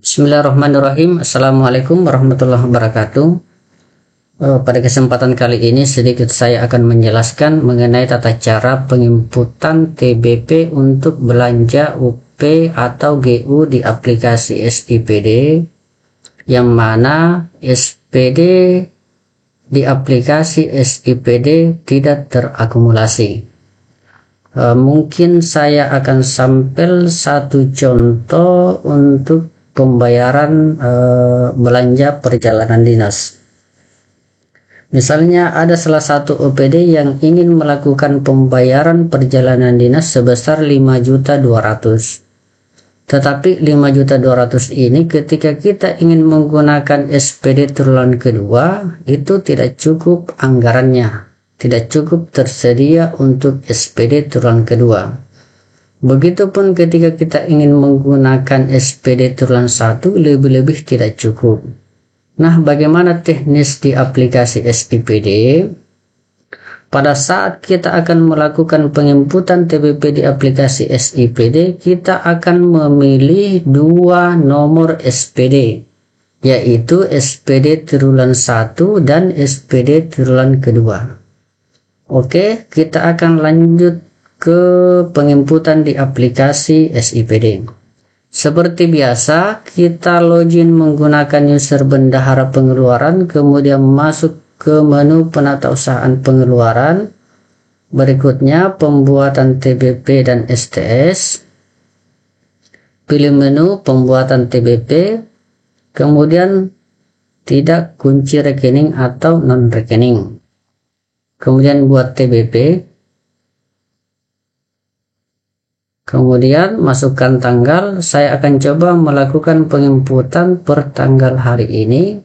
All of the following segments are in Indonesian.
Bismillahirrahmanirrahim. Assalamualaikum warahmatullahi wabarakatuh. Pada kesempatan kali ini sedikit saya akan menjelaskan mengenai tata cara penginputan TBP untuk belanja UP atau GU di aplikasi SIPD, yang mana SPD di aplikasi SIPD tidak terakumulasi. Mungkin saya akan sampel satu contoh untuk pembayaran belanja perjalanan dinas. Misalnya ada salah satu OPD yang ingin melakukan pembayaran perjalanan dinas sebesar 5.200.000. Tetapi 5.200.000 ini ketika kita ingin menggunakan SPD triwulan kedua itu tidak cukup anggarannya, tidak cukup tersedia untuk SPD triwulan kedua. Begitupun ketika kita ingin menggunakan SPD triwulan 1 lebih-lebih tidak cukup. Nah, bagaimana teknis di aplikasi SIPD? Pada saat kita akan melakukan penginputan TBP di aplikasi SIPD, kita akan memilih dua nomor SPD, yaitu SPD triwulan 1 dan SPD triwulan kedua. Oke, kita akan lanjut ke penginputan di aplikasi SIPD. Seperti biasa, kita login menggunakan user bendahara pengeluaran, kemudian masuk ke menu penatausahaan pengeluaran. Berikutnya pembuatan TBP dan STS. Pilih menu pembuatan TBP, kemudian tidak kunci rekening atau non rekening. Kemudian buat TBP. Kemudian masukkan tanggal. Saya akan coba melakukan penginputan per tanggal hari ini.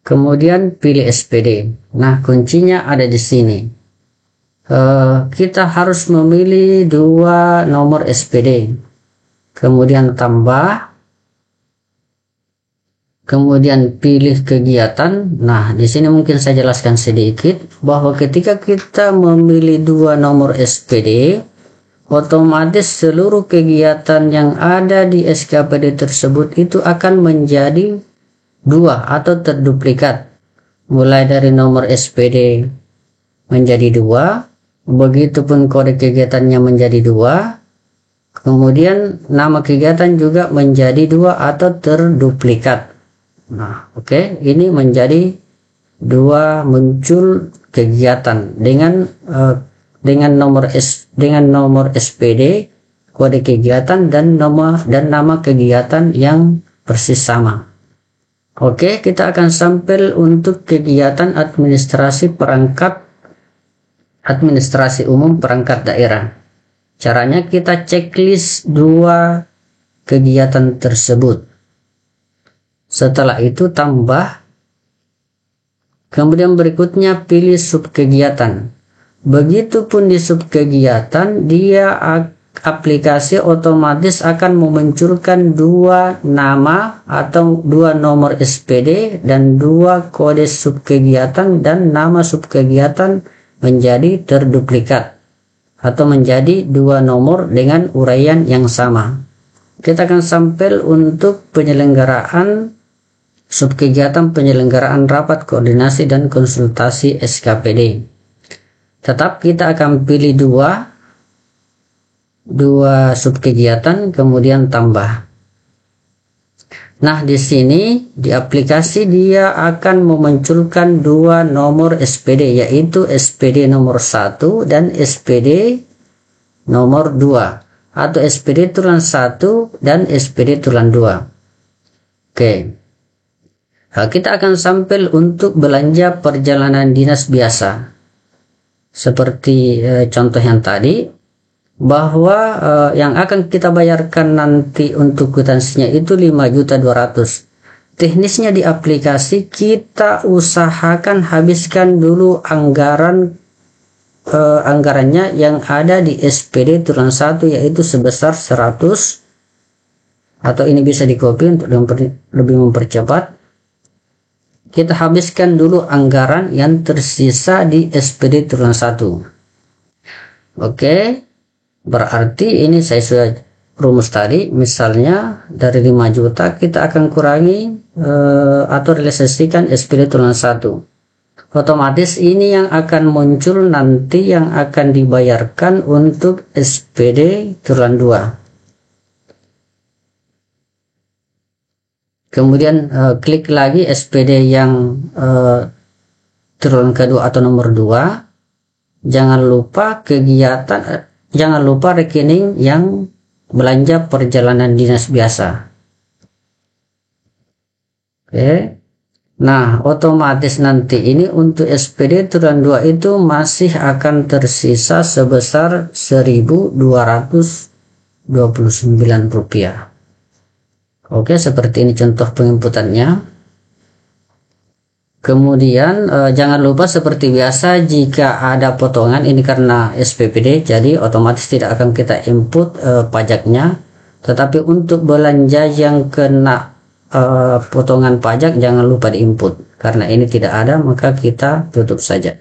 Kemudian pilih SPD. Nah, kuncinya ada di sini. Kita harus memilih dua nomor SPD. Kemudian tambah. Kemudian pilih kegiatan. Nah, di sini mungkin saya jelaskan sedikit bahwa ketika kita memilih dua nomor SPD, otomatis seluruh kegiatan yang ada di SKPD tersebut itu akan menjadi dua atau terduplikat. Mulai dari nomor SPD menjadi dua, begitupun kode kegiatannya menjadi dua, kemudian nama kegiatan juga menjadi dua atau terduplikat. Nah, oke, ini menjadi dua muncul kegiatan dengan nomor SPD, kode kegiatan dan nama kegiatan yang persis sama. Oke, kita akan sampel untuk kegiatan administrasi umum perangkat daerah. Caranya kita checklist dua kegiatan tersebut. Setelah itu tambah. Kemudian berikutnya pilih subkegiatan. Begitupun di subkegiatan, aplikasi otomatis akan memunculkan dua nama atau dua nomor SPD dan dua kode subkegiatan, dan nama subkegiatan menjadi terduplikat atau menjadi dua nomor dengan uraian yang sama. Kita akan sampel untuk penyelenggaraan subkegiatan penyelenggaraan rapat koordinasi dan konsultasi SKPD. Tetap kita akan pilih dua subkegiatan, kemudian tambah. Nah, di sini di aplikasi dia akan memunculkan dua nomor SPD, yaitu SPD nomor 1 dan SPD nomor 2, atau SPD triwulan 1 dan SPD triwulan 2. Oke. Nah, kita akan sampel untuk belanja perjalanan dinas biasa. Seperti contoh yang tadi, bahwa yang akan kita bayarkan nanti untuk kwitansinya itu 5.200.000. Teknisnya di aplikasi kita usahakan habiskan dulu anggarannya yang ada di SPD triwulan 1, yaitu sebesar 100, atau ini bisa di copy untuk lebih mempercepat. Kita habiskan dulu anggaran yang tersisa di SPD triwulan 1. Oke, berarti ini saya sudah rumus tadi, misalnya dari 5 juta kita akan kurangi atau realisasikan SPD turunan 1. Otomatis ini yang akan muncul nanti yang akan dibayarkan untuk SPD turunan 2. Kemudian klik lagi SPD yang turunan kedua atau nomor 2. Jangan lupa jangan lupa rekening yang belanja perjalanan dinas biasa. Oke. Nah, otomatis nanti ini untuk SPD turunan 2 itu masih akan tersisa sebesar Rp1.229. Oke, seperti ini contoh penginputannya. Kemudian jangan lupa seperti biasa, jika ada potongan ini karena SPPD, jadi otomatis tidak akan kita input pajaknya. Tetapi untuk belanja yang kena potongan pajak jangan lupa diinput. Karena ini tidak ada, maka kita tutup saja.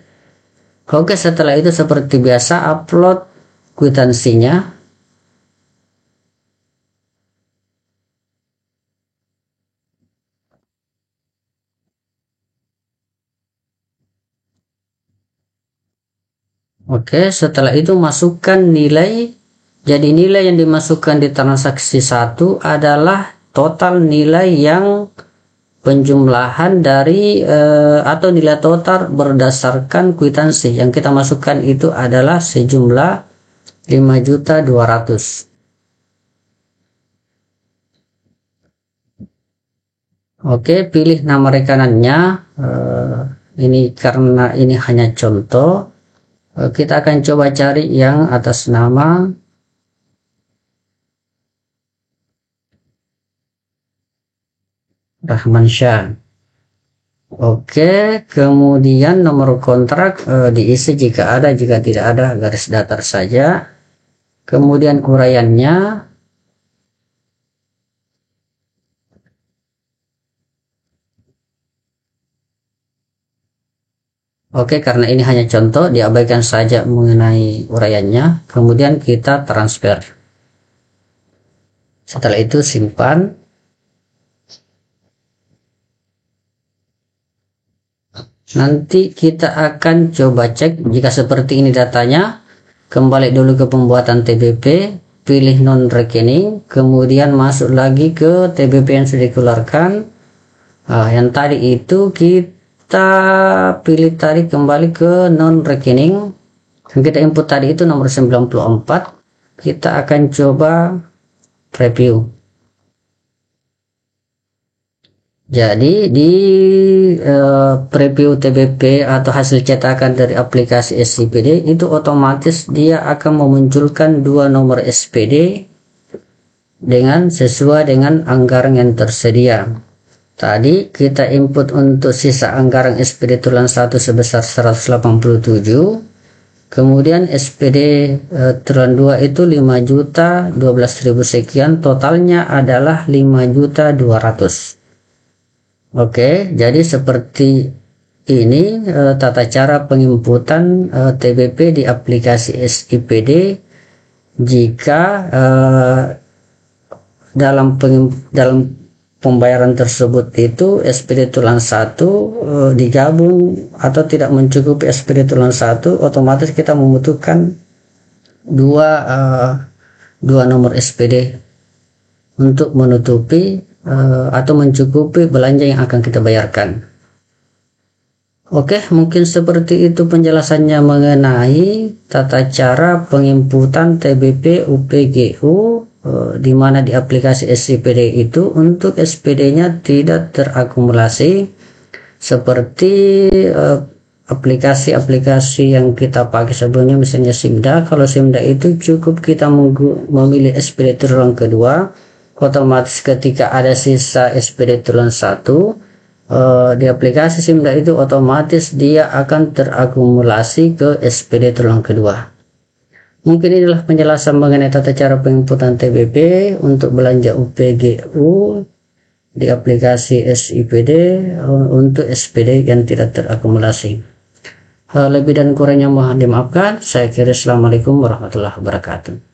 Oke, setelah itu seperti biasa upload kwitansinya. Oke, setelah itu masukkan nilai. Jadi nilai yang dimasukkan di transaksi 1 adalah total nilai yang penjumlahan dari atau nilai total berdasarkan kwitansi. Yang kita masukkan itu adalah sejumlah 5.200.000. Oke, pilih nama rekenannya. Ini karena ini hanya contoh. Kita akan coba cari yang atas nama Rahman Syah. Oke, kemudian nomor kontrak diisi jika ada, jika tidak ada garis datar saja. Kemudian uraiannya. Oke, karena ini hanya contoh, diabaikan saja mengenai uraiannya. Kemudian kita transfer. Setelah itu simpan. Nanti kita akan coba cek jika seperti ini datanya. Kembali dulu ke pembuatan TBP, pilih non rekening, kemudian masuk lagi ke TBP yang sudah dikeluarkan. Yang tadi itu kita pilih tadi kembali ke non rekening. Yang kita input tadi itu nomor 94. Kita akan coba preview. Jadi di preview TBP atau hasil cetakan dari aplikasi SIPD itu otomatis dia akan memunculkan 2 nomor SPD sesuai dengan anggaran yang tersedia. Tadi kita input untuk sisa anggaran SPD turunan 1 sebesar 187. Kemudian SPD turunan 2 itu 5.012.000 sekian, totalnya adalah 5.200.000. Oke, jadi seperti ini tata cara penginputan TBP di aplikasi SIPD jika dalam pembayaran tersebut itu SPD turunan 1 digabung atau tidak mencukupi SPD turunan 1, otomatis kita membutuhkan dua nomor SPD untuk menutupi atau mencukupi belanja yang akan kita bayarkan. Oke, mungkin seperti itu penjelasannya mengenai tata cara penginputan TBP UPGU di mana di aplikasi SIPD itu untuk SPD-nya tidak terakumulasi seperti aplikasi-aplikasi yang kita pakai sebelumnya, misalnya Simda. Kalau Simda itu cukup kita memilih SPD turunan kedua, otomatis ketika ada sisa SPD turunan 1 di aplikasi Simda itu otomatis dia akan terakumulasi ke SPD turunan kedua. Mungkin inilah penjelasan mengenai tata cara penginputan TBP untuk belanja UPGU di aplikasi SIPD untuk SPD yang tidak terakumulasi. Lebih dan kurangnya mohon dimaafkan. Saya kira assalamualaikum warahmatullahi wabarakatuh.